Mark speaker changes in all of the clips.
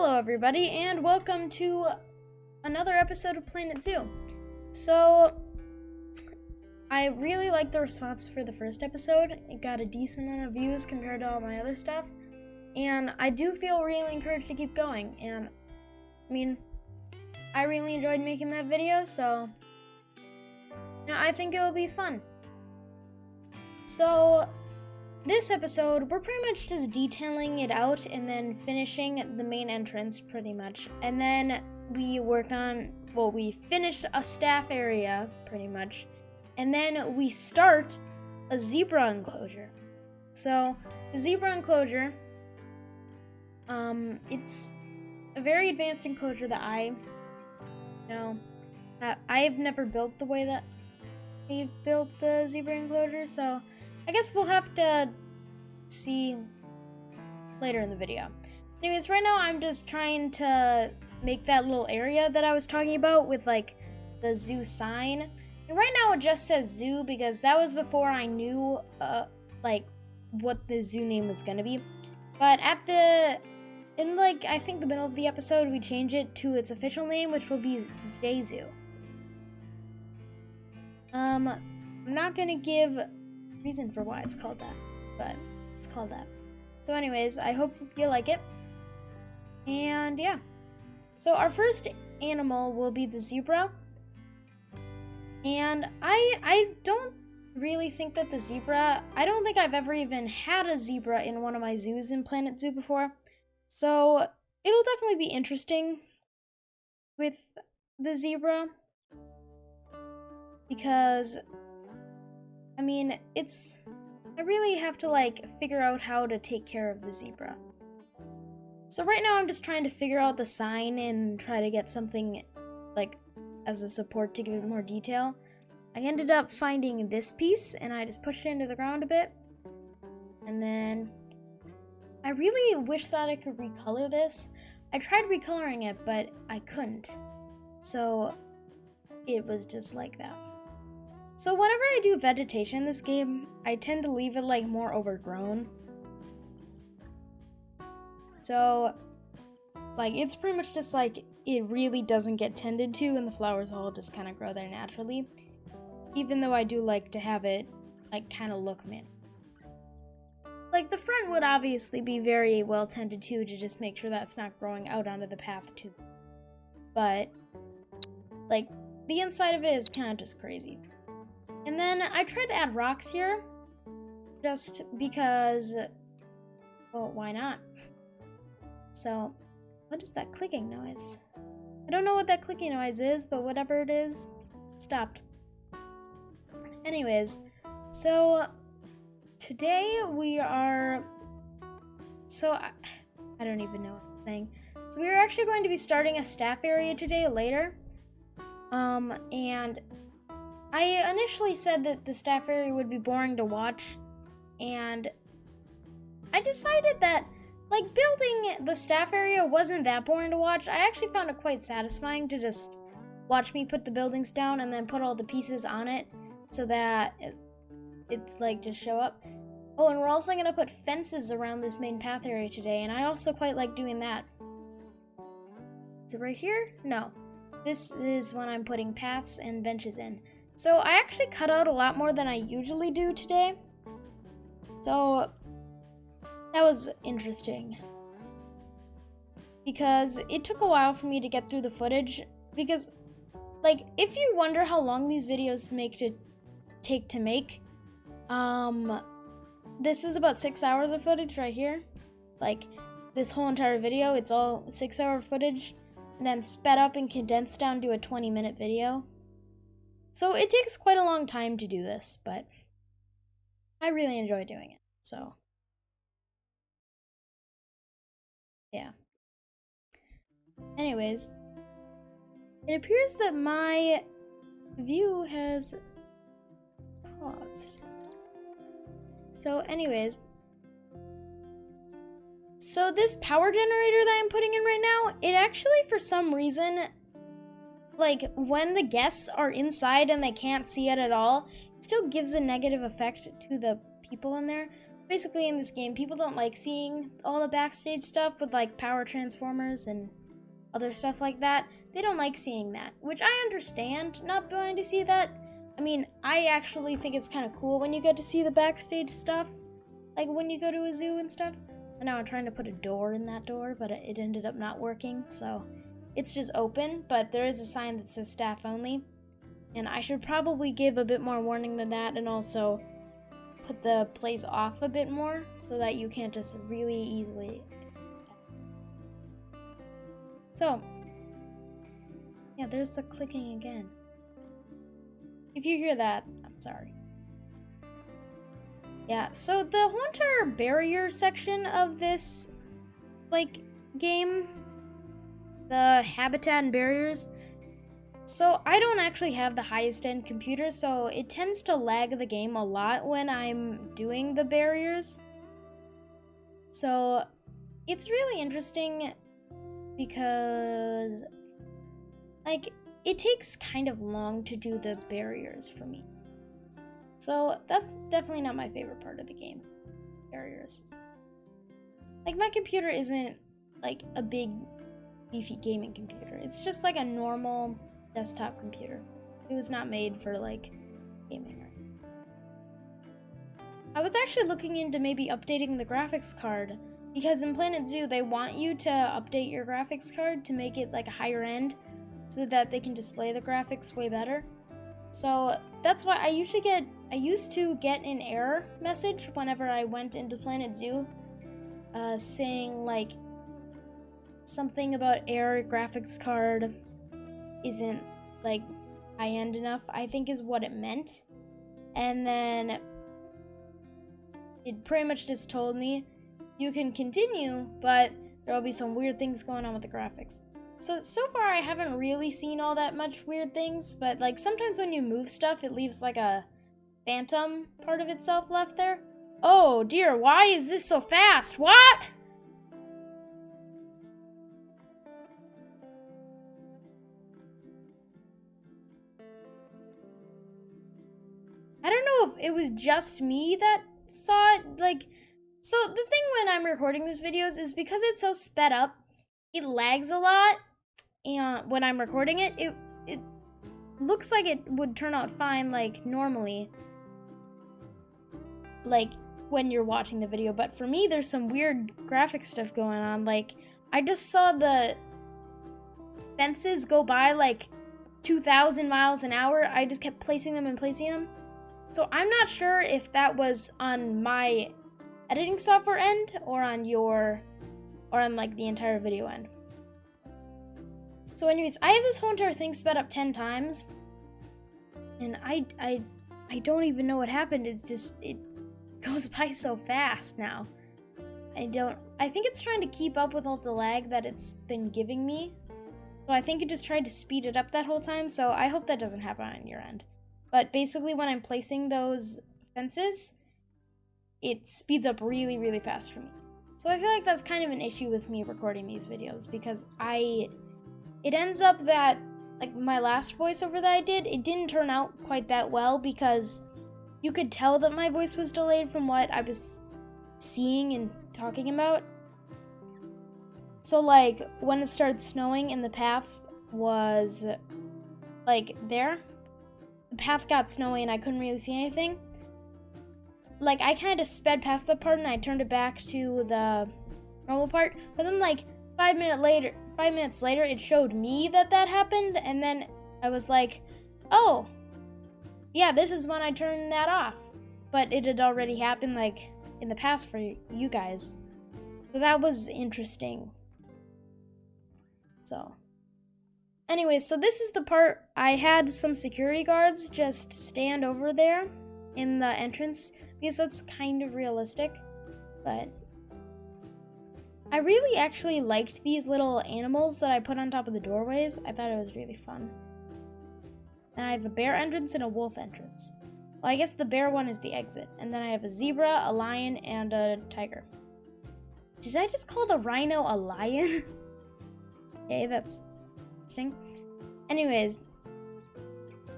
Speaker 1: Hello everybody, and welcome to another episode of Planet Zoo. So, I really liked the response for the first episode. It got a decent amount of views compared to all my other stuff, and I do feel really encouraged to keep going, and I really enjoyed making that video, so I think it will be fun. So, this episode, we're pretty much just detailing it out and then finishing the main entrance, pretty much. And then we we finish a staff area, pretty much. And then we start a zebra enclosure. So, the zebra enclosure, it's a very advanced enclosure that I've never built the way that we've built the zebra enclosure, so I guess we'll have to see later in the video. Anyways, right now I'm just trying to make that little area that I was talking about with like the zoo sign. And right now it just says zoo because that was before I knew what the zoo name was gonna be. But I think the middle of the episode we change it to its official name, which will be J Zoo. I'm not gonna give reason for why it's called that, but it's called that. So anyways, I hope you like it. And yeah. So our first animal will be the zebra. And I don't really think that I don't think I've ever even had a zebra in one of my zoos in Planet Zoo before. So it'll definitely be interesting with the zebra. Because I really have to figure out how to take care of the zebra. So right now I'm just trying to figure out the sign and try to get something as a support to give it more detail. I ended up finding this piece and I just pushed it into the ground a bit. And then I really wish that I could recolor this. I tried recoloring it, but I couldn't. So it was just like that. So whenever I do vegetation in this game, I tend to leave it more overgrown. So it's pretty much just it really doesn't get tended to and the flowers all just kind of grow there naturally. Even though I do like to have it kind of look man. The front would obviously be very well tended to just make sure that's not growing out onto the path too. But the inside of it is kind of just crazy. And then I tried to add rocks here, just because, well, why not? So, what is that clicking noise? I don't know what that clicking noise is, but whatever it is, it stopped. Anyways, so today I don't even know what I'm saying. So we are actually going to be starting a staff area today later, and I initially said that the staff area would be boring to watch, and I decided that, building the staff area wasn't that boring to watch. I actually found it quite satisfying to just watch me put the buildings down and then put all the pieces on it so that it's just show up. Oh, and we're also going to put fences around this main path area today, and I also quite like doing that. Is it right here? No. This is when I'm putting paths and benches in. So I actually cut out a lot more than I usually do today. So that was interesting. Because it took a while for me to get through the footage. Because, if you wonder how long these videos take to make, this is about 6 hours of footage right here. This whole entire video, it's all 6-hour footage. And then sped up and condensed down to a 20-minute video. So it takes quite a long time to do this, but I really enjoy doing it, so yeah. Anyways, it appears that my view has paused. So anyways, so this power generator that I'm putting in right now, it actually for some reason when the guests are inside and they can't see it at all, it still gives a negative effect to the people in there. basically in this game, people don't like seeing all the backstage stuff with like power transformers and other stuff like that. They don't like seeing that, which I understand not wanting to see that. I mean, I actually think it's kind of cool when you get to see the backstage stuff, like when you go to a zoo and stuff. And now I'm trying to put a door in that door, but it ended up not working, so it's just open, but there is a sign that says staff only. And I should probably give a bit more warning than that, and also put the place off a bit more so that you can't just really easily escape. So, yeah, there's the clicking again. If you hear that, I'm sorry. Yeah, so the Haunter barrier section of this, like, game, the habitat and barriers, so I don't actually have the highest end computer, so it tends to lag the game a lot when I'm doing the barriers. So it's really interesting because, like, it takes kind of long to do the barriers for me. So that's definitely not my favorite part of the game, barriers. Like, my computer isn't like a big beefy gaming computer. It's just like a normal desktop computer. It was not made for like gaming. I was actually looking into maybe updating the graphics card, because in Planet Zoo they want you to update your graphics card to make it like a higher end so that they can display the graphics way better. So that's why I used to get an error message whenever I went into Planet Zoo, saying like something about error graphics card isn't like high-end enough, I think is what it meant. And then it pretty much just told me you can continue, but there will be some weird things going on with the graphics. So far I haven't really seen all that much weird things, but like sometimes when you move stuff, it leaves like a phantom part of itself left there. Oh dear, why is this so fast? What? I don't know if it was just me that saw it, like, so the thing when I'm recording these videos is because it's so sped up, it lags a lot, and when I'm recording it, it looks like it would turn out fine, like, normally, like, when you're watching the video, but for me, there's some weird graphic stuff going on. Like, I just saw the fences go by, like, 2,000 miles an hour. I just kept placing them and placing them. So I'm not sure if that was on my editing software end or on like the entire video end. So anyways, I have this whole entire thing sped up 10 times, and I don't even know what happened. It goes by so fast now. I think it's trying to keep up with all the lag that it's been giving me. So I think it just tried to speed it up that whole time, so I hope that doesn't happen on your end. But basically when I'm placing those fences, it speeds up really, really fast for me. So I feel like that's kind of an issue with me recording these videos, because it ends up that, like, my last voiceover that I did, it didn't turn out quite that well, because you could tell that my voice was delayed from what I was seeing and talking about. So, like, when it started snowing and the path was, like, there, the path got snowy and I couldn't really see anything. Like, I kind of sped past that part and I turned it back to the normal part. But then, like, 5 minutes later, it showed me that happened. And then I was like, oh, yeah, this is when I turned that off. But it had already happened, like, in the past for you guys. So that was interesting. So, anyways, so this is the part I had some security guards just stand over there in the entrance, because that's kind of realistic. But I really actually liked these little animals that I put on top of the doorways. I thought it was really fun. And I have a bear entrance and a wolf entrance. Well, I guess the bear one is the exit. And then I have a zebra, a lion, and a tiger. Did I just call the rhino a lion? Okay, that's interesting. Anyways,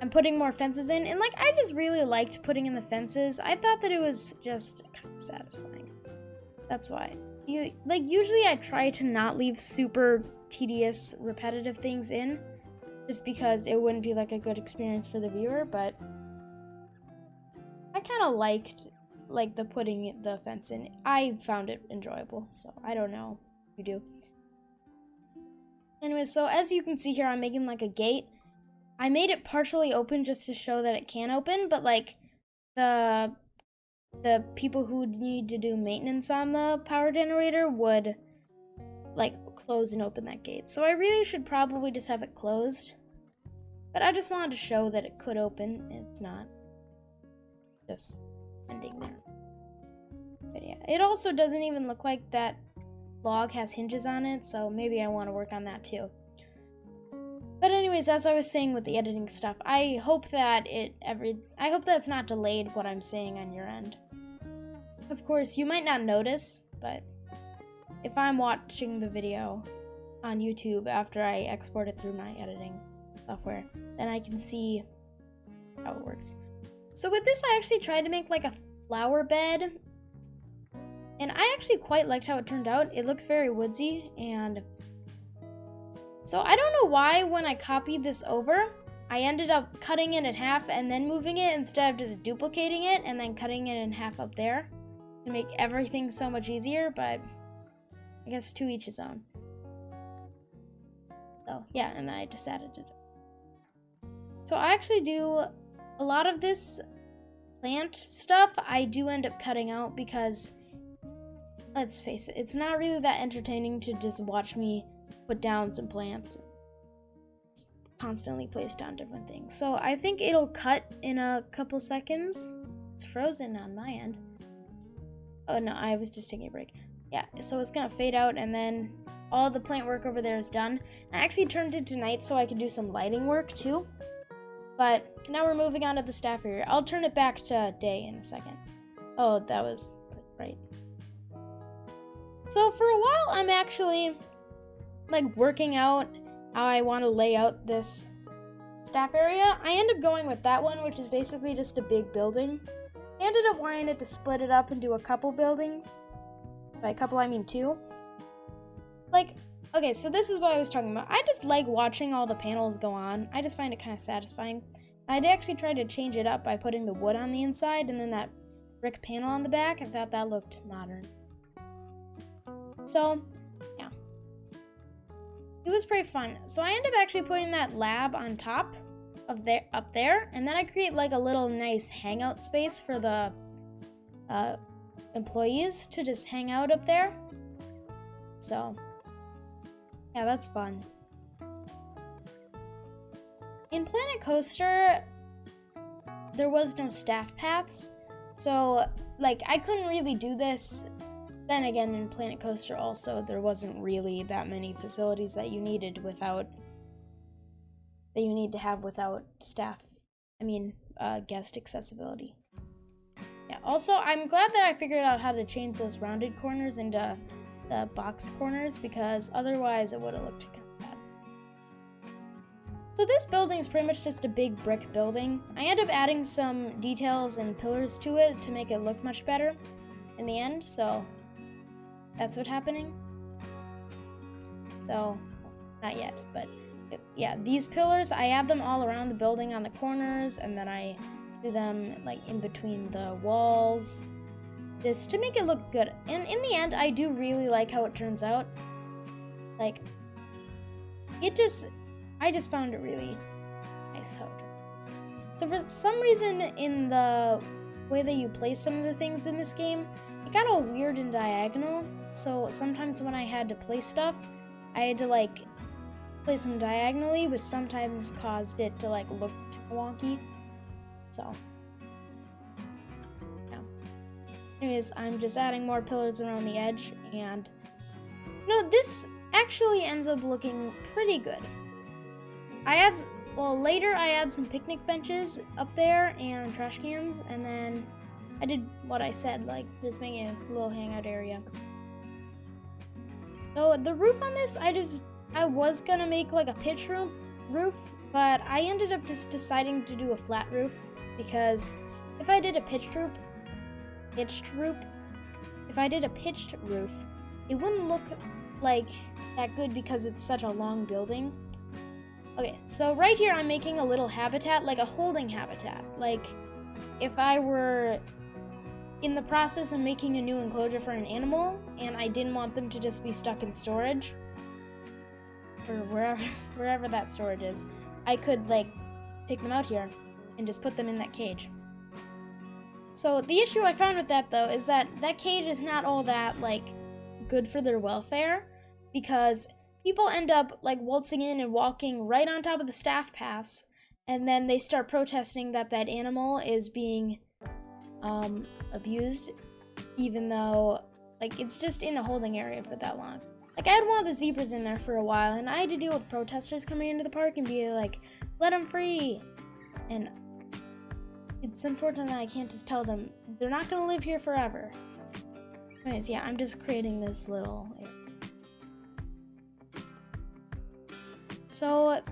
Speaker 1: I'm putting more fences in, and like I just really liked putting in the fences. I thought that it was just kind of satisfying. That's why. Usually I try to not leave super tedious, repetitive things in, just because it wouldn't be like a good experience for the viewer, but I kind of liked the putting the fence in. I found it enjoyable, so I don't know if you do. Anyway, so as you can see here, I'm making like a gate. I made it partially open just to show that it can open, but like the people who need to do maintenance on the power generator would like close and open that gate. So I really should probably just have it closed. But I just wanted to show that it could open. It's not. Just ending there. But yeah, it also doesn't even look like that log has hinges on it, so maybe I want to work on that too. But anyways, as I was saying with the editing stuff, I hope that it's not delayed what I'm saying on your end. Of course, you might not notice, but if I'm watching the video on YouTube after I export it through my editing software, then I can see how it works. So with this, I actually tried to make like a flower bed, and I actually quite liked how it turned out. It looks very woodsy, and so I don't know why when I copied this over, I ended up cutting it in half and then moving it instead of just duplicating it and then cutting it in half up there to make everything so much easier, but I guess to each his own. So yeah, and then I just added it. So I actually do a lot of this plant stuff I do end up cutting out because, let's face it, it's not really that entertaining to just watch me put down some plants. Constantly place down different things. So I think it'll cut in a couple seconds. It's frozen on my end. Oh no, I was just taking a break. Yeah, so it's gonna fade out and then all the plant work over there is done. I actually turned it to night so I could do some lighting work too. But now we're moving on to the staff area. I'll turn it back to day in a second. Oh, that was right. So for a while, I'm actually like working out how I want to lay out this staff area. I end up going with that one, which is basically just a big building. I ended up wanting it to split it up into a couple buildings. By a couple, I mean two. Like, okay, so this is what I was talking about. I just like watching all the panels go on. I just find it kind of satisfying. I'd actually tried to change it up by putting the wood on the inside and then that brick panel on the back. I thought that looked modern. So, yeah. It was pretty fun. So I ended up actually putting that lab on top of up there, and then I create like a little nice hangout space for the employees to just hang out up there. So, yeah, that's fun. In Planet Coaster, there was no staff paths, so like I couldn't really do this. Then again, in Planet Coaster also, there wasn't really that many facilities that you need to have without staff. Guest accessibility. Yeah, also, I'm glad that I figured out how to change those rounded corners into the box corners, because otherwise it would have looked kind of bad. So this building is pretty much just a big brick building. I end up adding some details and pillars to it to make it look much better in the end, so that's what's happening. So, not yet, but yeah, these pillars, I add them all around the building on the corners, and then I do them like in between the walls, just to make it look good. And in the end, I do really like how it turns out. Like, I just found it really nice how it turned. So for some reason, in the way that you place some of the things in this game, it got all weird and diagonal. So sometimes when I had to place stuff, I had to like place them diagonally, which sometimes caused it to like look wonky. So, yeah. Anyways, I'm just adding more pillars around the edge, and this actually ends up looking pretty good. Later I add some picnic benches up there and trash cans, and then I did what I said, like just making a little hangout area. So the roof on this, I was gonna make like a pitch roof, roof, but I ended up just deciding to do a flat roof because if I did a pitched roof, it wouldn't look like that good because it's such a long building. Okay, so right here I'm making a little habitat, like a holding habitat. Like if I were in the process of making a new enclosure for an animal and I didn't want them to just be stuck in storage or wherever that storage is, I could like take them out here and just put them in that cage. So the issue I found with that though is that that cage is not all that like good for their welfare because people end up like waltzing in and walking right on top of the staff pass, and then they start protesting that that animal is being abused, even though like it's just in a holding area for that long. Like I had one of the zebras in there for a while, and I had to deal with protesters coming into the park and be like, "Let them free," and it's unfortunate that I can't just tell them they're not gonna live here forever. Anyways, yeah, I'm just creating this little area. So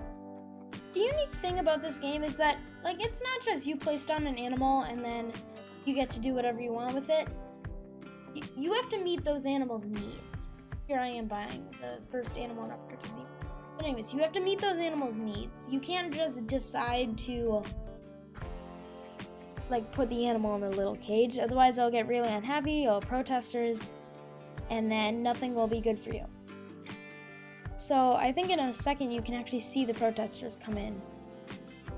Speaker 1: the unique thing about this game is that like it's not just you place down an animal and then you get to do whatever you want with it. You have to meet those animals' needs. Here I am buying the first animal in our purchasing. But anyways, you have to meet those animals' needs. You can't just decide to like put the animal in a little cage, otherwise they'll get really unhappy or protesters, and then nothing will be good for you. So I think in a second you can actually see the protesters come in.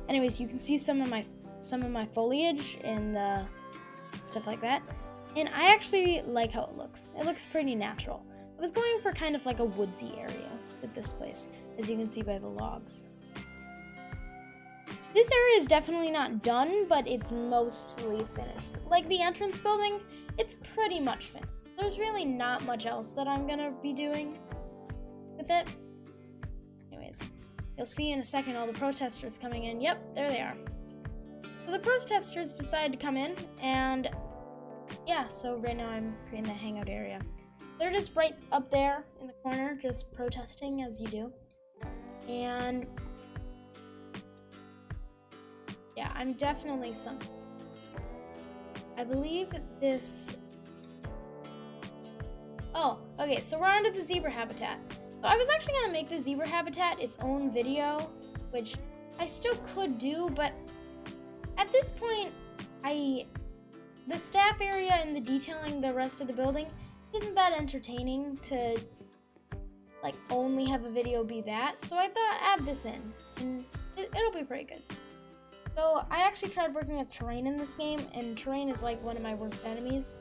Speaker 1: Anyways, you can see some of my foliage and the stuff like that, and I actually like how it looks. It looks pretty natural. I was going for kind of like a woodsy area with this place, as you can see by the logs. This area is definitely not done, but it's mostly finished. Like the entrance building, it's pretty much finished. There's really not much else that I'm gonna be doing with it. Anyways, you'll see in a second all the protesters coming in. Yep, there they are. So the protesters decide to come in, and yeah, so right now I'm creating the hangout area. They're just right up there in the corner, just protesting as you do. And yeah, I'm definitely some. I believe this. Oh, okay, so we're on to the zebra habitat. So I was actually gonna make the zebra habitat its own video, which I still could do, but at this point, the staff area and the detailing the rest of the building isn't that entertaining to like only have a video be that. So I thought add this in, and it'll be pretty good. So I actually tried working with terrain in this game, and terrain is like one of my worst enemies.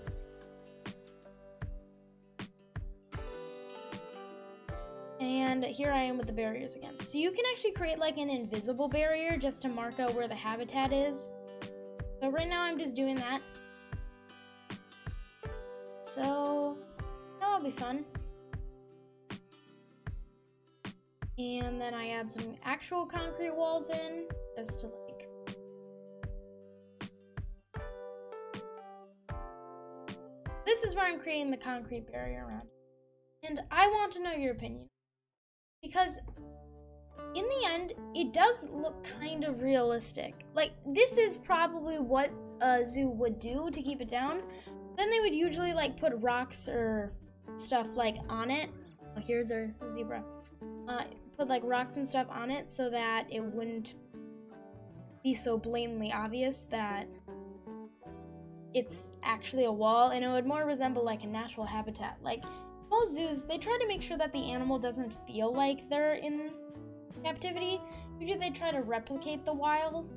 Speaker 1: And here I am with the barriers again. So you can actually create like an invisible barrier just to mark out where the habitat is. So right now I'm just doing that. So that'll be fun. And then I add some actual concrete walls in just to like. This is where I'm creating the concrete barrier around. And I want to know your opinion. Because in the end, it does look kind of realistic. Like, this is probably what a zoo would do to keep it down. Then they would usually like put rocks or stuff like on it. Oh, here's our zebra. Put like rocks and stuff on it so that it wouldn't be so blatantly obvious that it's actually a wall, and it would more resemble like a natural habitat. Like most zoos, they try to make sure that the animal doesn't feel like they're in captivity. Usually they try to replicate the wild.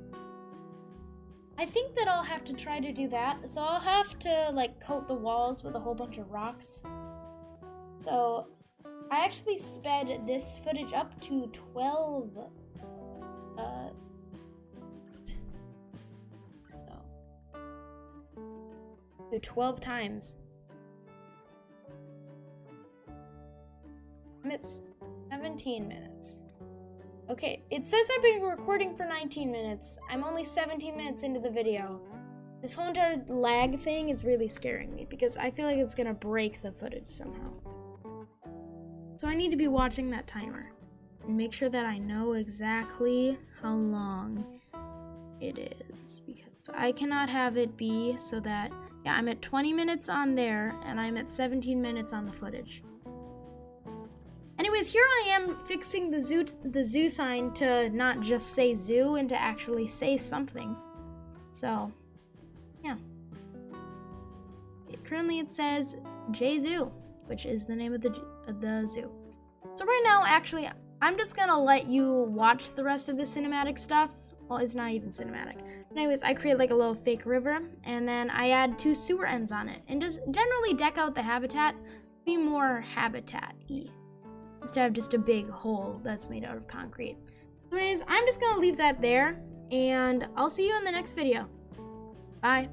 Speaker 1: I think that I'll have to try to do that. So I'll have to like coat the walls with a whole bunch of rocks. So I actually sped this footage up to 12. To 12 times. It's 17 minutes. Okay, it says I've been recording for 19 minutes. I'm only 17 minutes into the video. This whole entire lag thing is really scaring me because I feel like it's gonna break the footage somehow. So I need to be watching that timer and make sure that I know exactly how long it is, because I cannot have it be so that, yeah, I'm at 20 minutes on there and I'm at 17 minutes on the footage. Anyways, here I am fixing the zoo sign to not just say zoo and to actually say something. So, yeah. Currently it says J Zoo, which is the name of the zoo. So right now, actually, I'm just gonna let you watch the rest of the cinematic stuff. Well, it's not even cinematic. Anyways, I create like a little fake river, and then I add 2 sewer ends on it, and just generally deck out the habitat, be more habitat-y, instead of just a big hole that's made out of concrete. Anyways, I'm just gonna leave that there, and I'll see you in the next video. Bye.